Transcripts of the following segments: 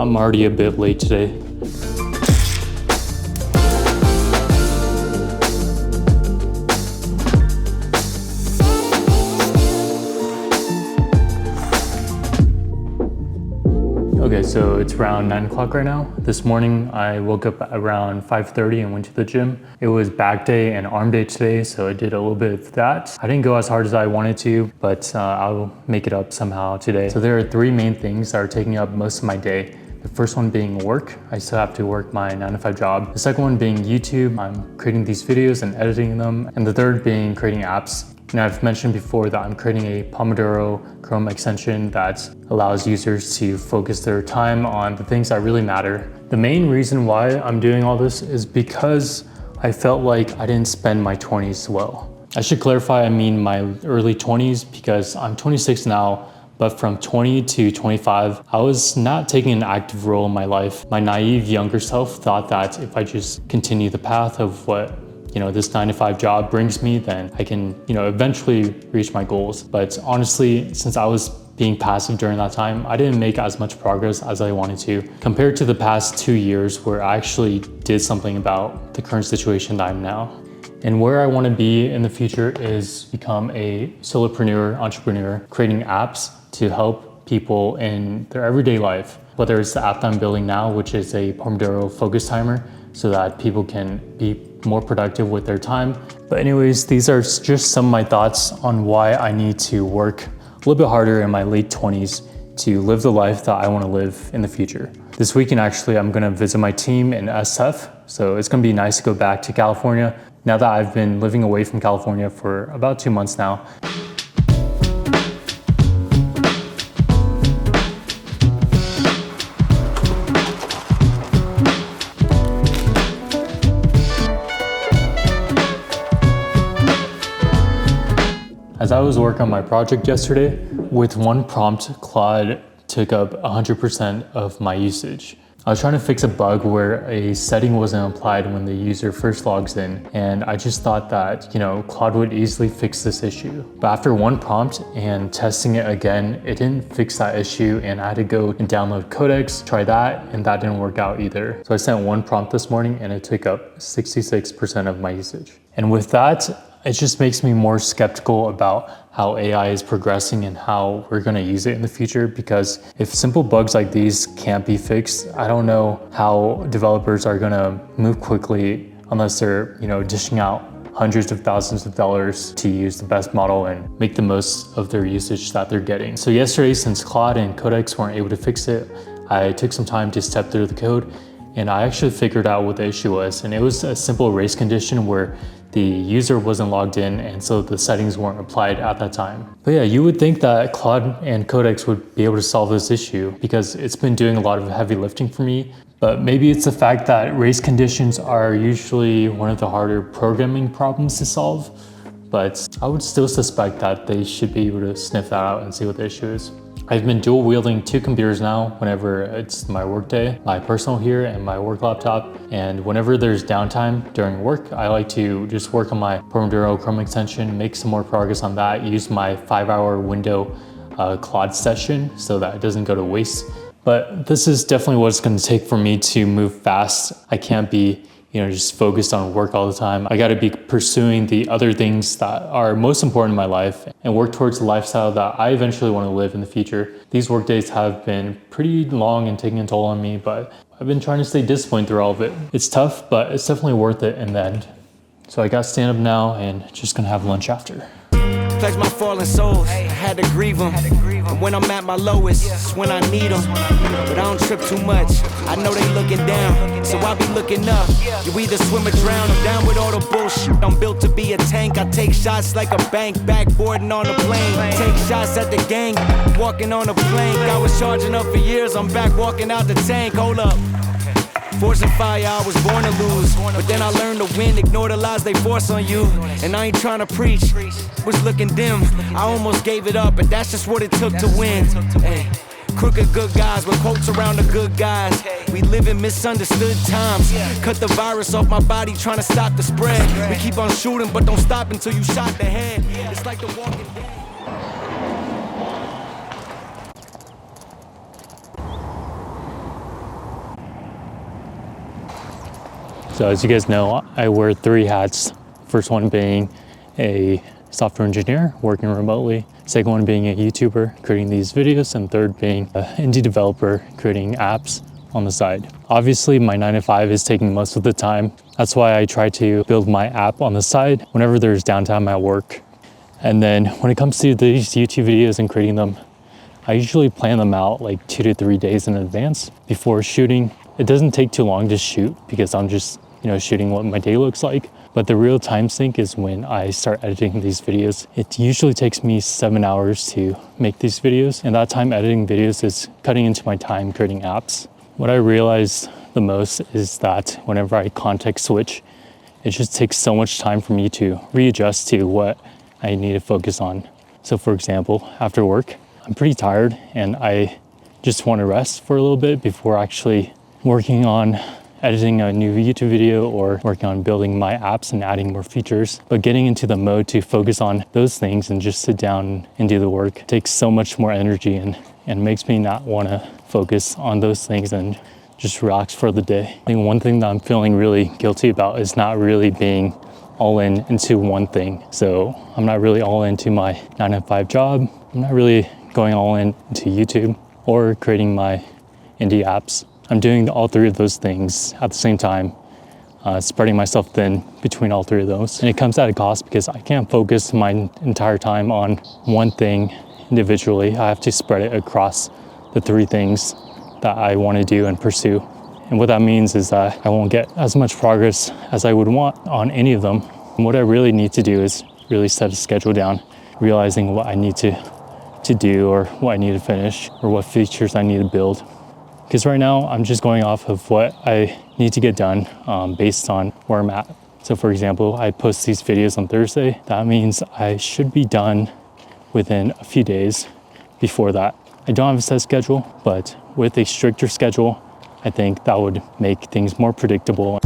I'm already a bit late today. Okay, so it's around 9 o'clock right now. This morning, I woke up around 5:30 and went to the gym. It was back day and arm day today, so I did a little bit of that. I didn't go as hard as I wanted to, but I'll make it up somehow today. So there are three main things that are taking up most of my day. The first one being work. I still have to work my 9-to-5 job. The second one being YouTube. I'm creating these videos and editing them. And the third being creating apps. And I've mentioned before that I'm creating a Pomodoro Chrome extension that allows users to focus their time on the things that really matter. The main reason why I'm doing all this is because I felt like I didn't spend my 20s well. I should clarify, I mean my early 20s because I'm 26 now, but from 20 to 25, I was not taking an active role in my life. My naive younger self thought that if I just continue the path of what this 9-to-5 job brings me, then I can, eventually reach my goals. But honestly, since I was being passive during that time, I didn't make as much progress as I wanted to compared to the past 2 years where I actually did something about the current situation that I'm now. And where I want to be in the future is become a solopreneur, entrepreneur, creating apps to help people in their everyday life. Whether it's the app that I'm building now, which is a Pomodoro focus timer, so that people can be more productive with their time. But anyways, these are just some of my thoughts on why I need to work a little bit harder in my late 20s to live the life that I want to live in the future. This weekend, actually, I'm gonna visit my team in SF. So it's gonna be nice to go back to California now that I've been living away from California for about 2 months now. As I was working on my project yesterday, with one prompt, Claude took up 100% of my usage. I was trying to fix a bug where a setting wasn't applied when the user first logs in, and I just thought that, Claude would easily fix this issue. But after one prompt and testing it again, it didn't fix that issue, and I had to go and download Codex, try that, and that didn't work out either. So I sent one prompt this morning and it took up 66% of my usage. And with that, it just makes me more skeptical about how AI is progressing and how we're gonna use it in the future, because if simple bugs like these can't be fixed, I don't know how developers are gonna move quickly unless they're, dishing out hundreds of thousands of dollars to use the best model and make the most of their usage that they're getting. So yesterday, since Claude and Codex weren't able to fix it, I took some time to step through the code and I actually figured out what the issue was. And it was a simple race condition where the user wasn't logged in and so the settings weren't applied at that time. But yeah, you would think that Claude and Codex would be able to solve this issue because it's been doing a lot of heavy lifting for me. But maybe it's the fact that race conditions are usually one of the harder programming problems to solve. But I would still suspect that they should be able to sniff that out and see what the issue is. I've been dual wielding 2 computers now whenever it's my work day, my personal here and my work laptop. And whenever there's downtime during work, I like to just work on my Pomodoro Chrome extension, make some more progress on that, use my 5-hour window Claude session so that it doesn't go to waste. But this is definitely what it's gonna take for me to move fast. I can't be just focused on work all the time. I gotta be pursuing the other things that are most important in my life and work towards the lifestyle that I eventually wanna live in the future. These work days have been pretty long and taking a toll on me, but I've been trying to stay disciplined through all of it. It's tough, but it's definitely worth it in the end. So I got to stand up now and just gonna have lunch after. Flex my fallen souls, I had to grieve them. And when I'm at my lowest, it's when I need them. But I don't trip too much, I know they looking down, so I be looking up. You either swim or drown, I'm down with all the bullshit. I'm built to be a tank, I take shots like a bank, backboarding on a plane. Take shots at the gang, walking on a plank. I was charging up for years, I'm back walking out the tank, hold up. Force and fire, I was born to lose. But then I learned to win, ignore the lies they force on you. And I ain't trying to preach, was looking dim. I almost gave it up, but that's just what it took to win. Hey, crooked good guys with quotes around the good guys. We live in misunderstood times. Cut the virus off my body, trying to stop the spread. We keep on shooting, but don't stop until you shot the head. It's like the Walking Dead. So as you guys know, I wear 3 hats. First one being a software engineer working remotely. Second one being a YouTuber creating these videos, and third being an indie developer creating apps on the side. Obviously, my 9 to 5 is taking most of the time. That's why I try to build my app on the side whenever there's downtime at work. And then when it comes to these YouTube videos and creating them, I usually plan them out like 2 to 3 days in advance before shooting. It doesn't take too long to shoot because I'm just, shooting what my day looks like. But the real time sink is when I start editing these videos. It usually takes me 7 hours to make these videos, and that time editing videos is cutting into my time creating apps. What I realize the most is that whenever I context switch, it just takes so much time for me to readjust to what I need to focus on. So for example, after work, I'm pretty tired and I just want to rest for a little bit before actually working on editing a new YouTube video or working on building my apps and adding more features. But getting into the mode to focus on those things and just sit down and do the work takes so much more energy and makes me not want to focus on those things and just relax for the day. I think one thing that I'm feeling really guilty about is not really being all in into one thing. So I'm not really all into my 9 to 5 job. I'm not really going all in into YouTube or creating my indie apps. I'm doing all 3 of those things at the same time, spreading myself thin between all 3 of those. And it comes at a cost because I can't focus my entire time on one thing individually. I have to spread it across the 3 things that I want to do and pursue. And what that means is that I won't get as much progress as I would want on any of them. And what I really need to do is really set a schedule down, realizing what I need to do or what I need to finish or what features I need to build. Because right now I'm just going off of what I need to get done based on where I'm at. So for example, I post these videos on Thursday. That means I should be done within a few days before that. I don't have a set schedule, but with a stricter schedule, I think that would make things more predictable.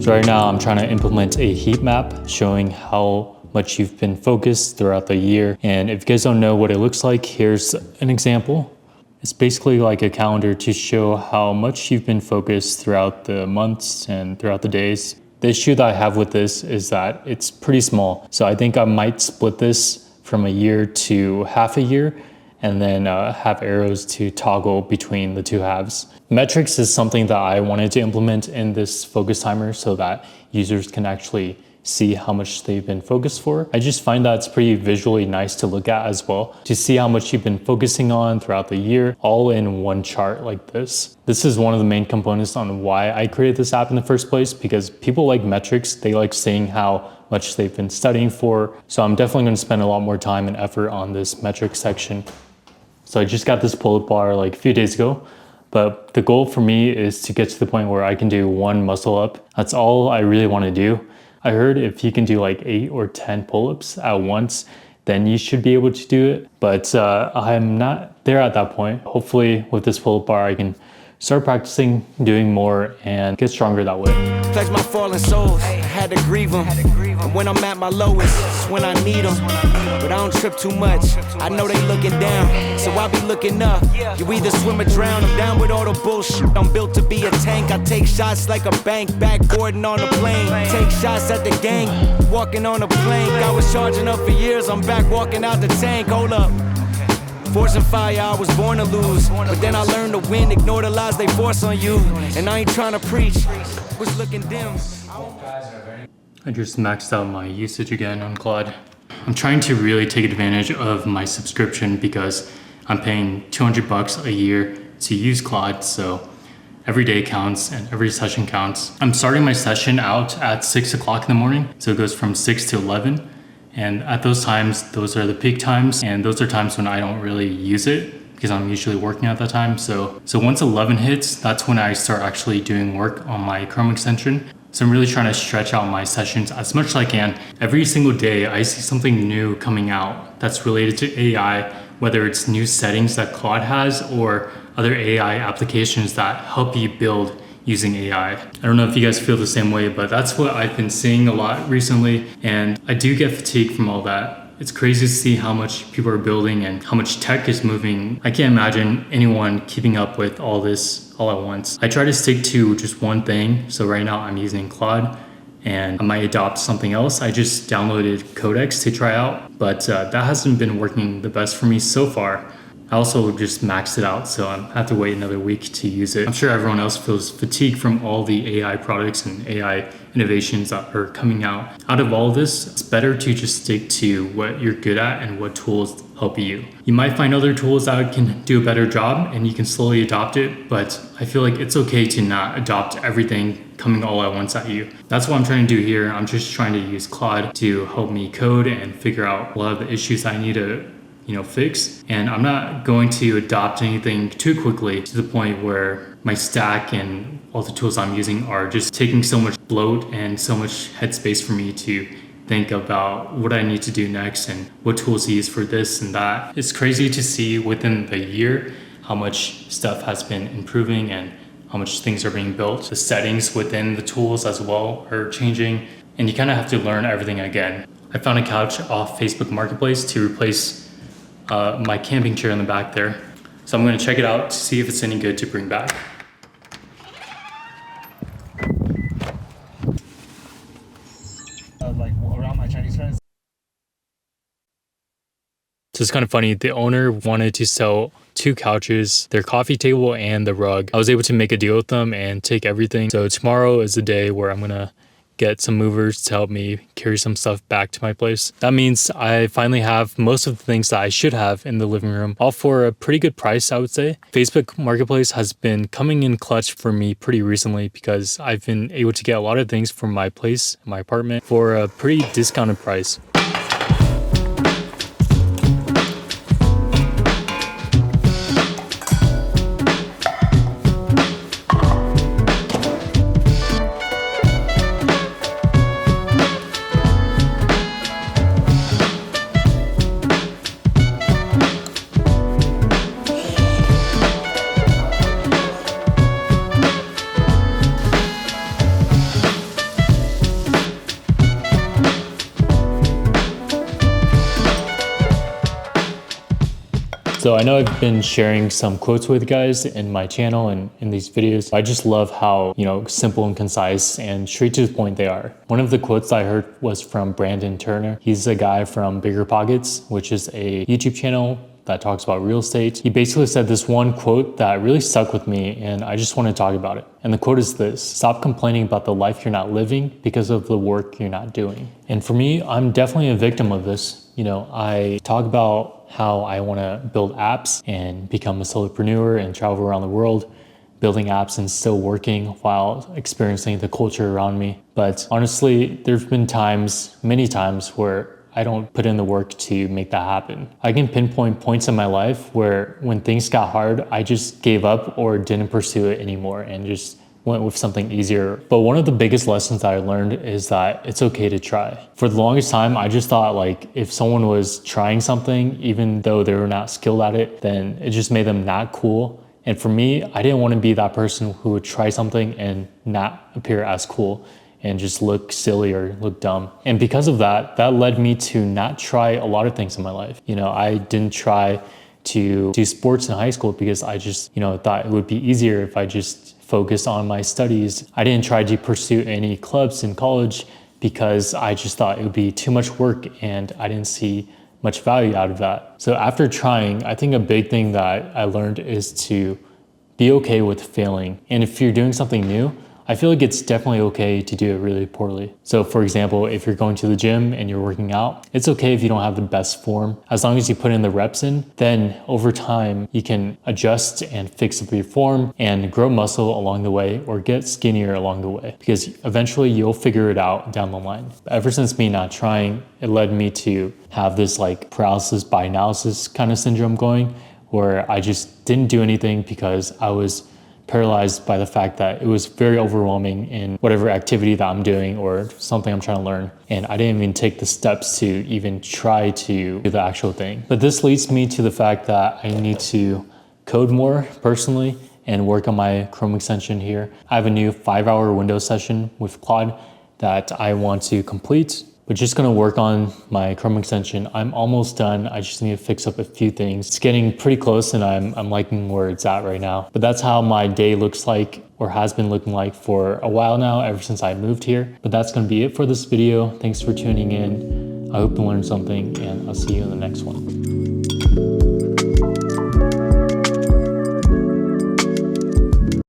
So right now I'm trying to implement a heat map showing how much you've been focused throughout the year. And if you guys don't know what it looks like, here's an example. It's basically like a calendar to show how much you've been focused throughout the months and throughout the days. The issue that I have with this is that it's pretty small. So I think I might split this from a year to half a year and then have arrows to toggle between the 2 halves. Metrics is something that I wanted to implement in this focus timer so that users can actually see how much they've been focused for. I just find that it's pretty visually nice to look at as well, to see how much you've been focusing on throughout the year, all in one chart like this. This is one of the main components on why I created this app in the first place, because people like metrics. They like seeing how much they've been studying for. So I'm definitely going to spend a lot more time and effort on this metrics section. So I just got this pull-up bar like a few days ago, but the goal for me is to get to the point where I can do 1 muscle up. That's all I really want to do. I heard if you can do like 8 or 10 pull-ups at once, then you should be able to do it. But I'm not there at that point. Hopefully with this pull-up bar, I can start practicing, doing more, and get stronger that way. Flex my fallen souls, had to grieve them. And when I'm at my lowest, it's when I need them. But I don't trip too much, I know they looking down, so I be looking up. You either swim or drown, I'm down with all the bullshit. I'm built to be a tank, I take shots like a bank, backboarding on a plane. Take shots at the gang, walking on a plank. I was charging up for years, I'm back walking out the tank, hold up. Force and fire, I was born to lose. But then I learned to win, ignore the lies they force on you. And I ain't trying to preach, was looking dim. I just maxed out my usage again on Claude. I'm trying to really take advantage of my subscription because I'm paying $200 a year to use Claude, so every day counts and every session counts. I'm starting my session out at 6 o'clock in the morning, so it goes from 6 to 11. And at those times, those are the peak times, and those are times when I don't really use it because I'm usually working at that time. So once 11 hits, that's when I start actually doing work on my Chrome extension. So I'm really trying to stretch out my sessions as much as I can. Every single day, I see something new coming out that's related to AI, whether it's new settings that Claude has or other AI applications that help you build using AI. I don't know if you guys feel the same way, but that's what I've been seeing a lot recently. And I do get fatigued from all that. It's crazy to see how much people are building and how much tech is moving. I can't imagine anyone keeping up with all this all at once. I try to stick to just one thing. So right now I'm using Claude, and I might adopt something else. I just downloaded Codex to try out, but that hasn't been working the best for me so far. I also just maxed it out, so I have to wait another week to use it. I'm sure everyone else feels fatigued from all the AI products and AI innovations that are coming out. Out of all of this, it's better to just stick to what you're good at and what tools help you. You might find other tools that can do a better job and you can slowly adopt it, but I feel like it's okay to not adopt everything coming all at once at you. That's what I'm trying to do here. I'm just trying to use Claude to help me code and figure out a lot of the issues I need to fix. And I'm not going to adopt anything too quickly to the point where my stack and all the tools I'm using are just taking so much bloat and so much headspace for me to think about what I need to do next and what tools to use for this and that. It's crazy to see within the year how much stuff has been improving and how much things are being built. The settings within the tools as well are changing, and you kind of have to learn everything again. I found a couch off Facebook Marketplace to replace my camping chair in the back there. So I'm gonna check it out to see if it's any good to bring back. Like around my Chinese friends. So it's kind of funny. The owner wanted to sell 2 couches, their coffee table, and the rug. I was able to make a deal with them and take everything. So tomorrow is the day where I'm gonna get some movers to help me carry some stuff back to my place. That means I finally have most of the things that I should have in the living room, all for a pretty good price, I would say. Facebook Marketplace has been coming in clutch for me pretty recently because I've been able to get a lot of things from my place, my apartment, for a pretty discounted price. So I know I've been sharing some quotes with you guys in my channel and in these videos. I just love how, simple and concise and straight to the point they are. One of the quotes I heard was from Brandon Turner. He's a guy from Bigger Pockets, which is a YouTube channel that talks about real estate. He basically said this one quote that really stuck with me, and I just want to talk about it. And the quote is this: stop complaining about the life you're not living because of the work you're not doing. And for me, I'm definitely a victim of this. I talk about how I want to build apps and become a solopreneur and travel around the world, building apps and still working while experiencing the culture around me. But honestly, there's been many times where I don't put in the work to make that happen. I can pinpoint points in my life where when things got hard, I just gave up or didn't pursue it anymore and just went with something easier. But one of the biggest lessons that I learned is that it's okay to try. For the longest time, I just thought if someone was trying something, even though they were not skilled at it, then it just made them not cool. And for me, I didn't want to be that person who would try something and not appear as cool and just look silly or look dumb. And because of that led me to not try a lot of things in my life. I didn't try to do sports in high school because I just, thought it would be easier if I just focused on my studies. I didn't try to pursue any clubs in college because I just thought it would be too much work and I didn't see much value out of that. So after trying, I think a big thing that I learned is to be okay with failing. And if you're doing something new, I feel like it's definitely okay to do it really poorly. So for example, if you're going to the gym and you're working out, it's okay if you don't have the best form. As long as you put in the reps in, then over time you can adjust and fix up your form and grow muscle along the way or get skinnier along the way, because eventually you'll figure it out down the line. Ever since me not trying, it led me to have this paralysis by analysis kind of syndrome going, where I just didn't do anything because I was paralyzed by the fact that it was very overwhelming in whatever activity that I'm doing or something I'm trying to learn. And I didn't even take the steps to even try to do the actual thing. But this leads me to the fact that I need to code more personally and work on my Chrome extension here. I have a new 5-hour Windows session with Claude that I want to complete, but just gonna work on my Chrome extension. I'm almost done. I just need to fix up a few things. It's getting pretty close and I'm liking where it's at right now. But that's how my day looks like, or has been looking like for a while now, ever since I moved here. But that's gonna be it for this video. Thanks for tuning in. I hope you learned something, and I'll see you in the next one.